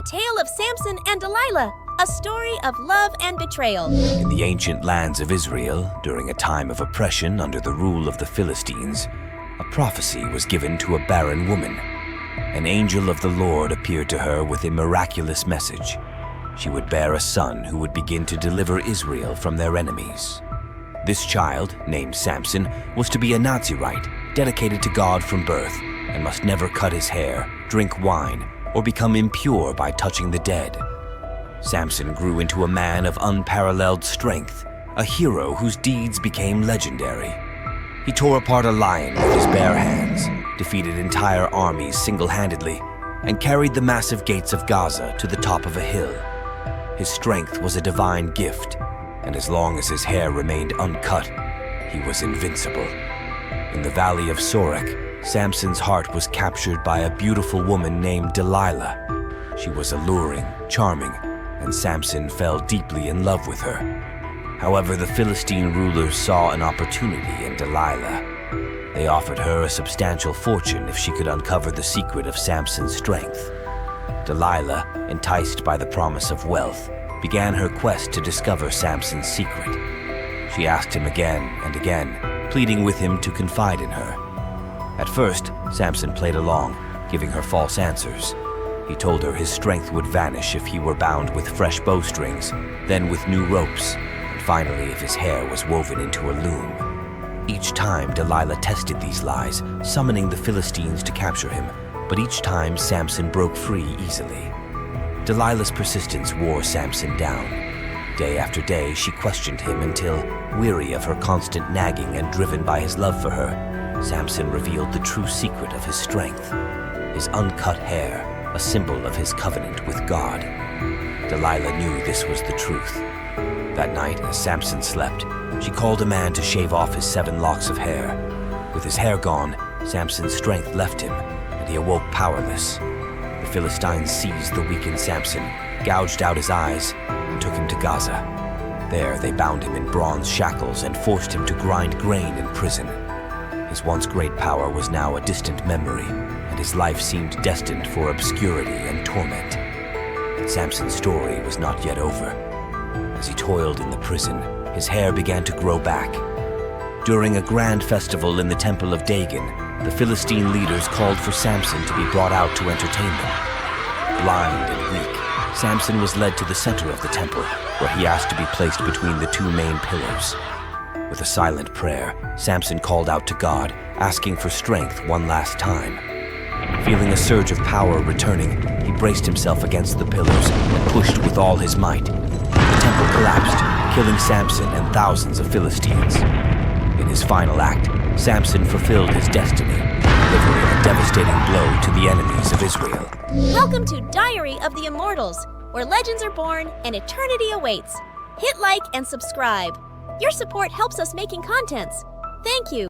tale of Samson and Delilah, a story of love and betrayal. In the ancient lands of Israel, during a time of oppression under the rule of the Philistines, a prophecy was given to a barren woman. An angel of the Lord appeared to her with a miraculous message. She would bear a son who would begin to deliver Israel from their enemies. This child, named Samson, was to be a Nazirite, dedicated to God from birth, and must never cut his hair, drink wine, or become impure by touching the dead. Samson grew into a man of unparalleled strength, a hero whose deeds became legendary. He tore apart a lion with his bare hands, defeated entire armies single-handedly, and carried the massive gates of Gaza to the top of a hill. His strength was a divine gift, and as long as his hair remained uncut, he was invincible. In the valley of Sorek, Samson's heart was captured by a beautiful woman named Delilah. She was alluring, charming, and Samson fell deeply in love with her. However, the Philistine rulers saw an opportunity in Delilah. They offered her a substantial fortune if she could uncover the secret of Samson's strength. Delilah, enticed by the promise of wealth, began her quest to discover Samson's secret. She asked him again and again, pleading with him to confide in her. At first, Samson played along, giving her false answers. He told her his strength would vanish if he were bound with fresh bowstrings, then with new ropes, and finally if his hair was woven into a loom. Each time Delilah tested these lies, summoning the Philistines to capture him, but each time Samson broke free easily. Delilah's persistence wore Samson down. Day after day, she questioned him until, weary of her constant nagging and driven by his love for her, Samson revealed the true secret of his strength, his uncut hair, a symbol of his covenant with God. Delilah knew this was the truth. That night, as Samson slept, she called a man to shave off his 7 locks of hair. With his hair gone, Samson's strength left him, and he awoke powerless. The Philistines seized the weakened Samson, gouged out his eyes, and took him to Gaza. There, they bound him in bronze shackles and forced him to grind grain in prison. His once great power was now a distant memory, and his life seemed destined for obscurity and torment. But Samson's story was not yet over. As he toiled in the prison, his hair began to grow back. During a grand festival in the temple of Dagon, the Philistine leaders called for Samson to be brought out to entertain them. Blind and weak, Samson was led to the center of the temple, where he asked to be placed between the 2 main pillars. With a silent prayer, Samson called out to God, asking for strength one last time. Feeling a surge of power returning, he braced himself against the pillars and pushed with all his might. The temple collapsed, killing Samson and thousands of Philistines. In his final act, Samson fulfilled his destiny, delivering a devastating blow to the enemies of Israel. Welcome to Diary of the Immortals, where legends are born and eternity awaits. Hit like and subscribe. Your support helps us making contents. Thank you.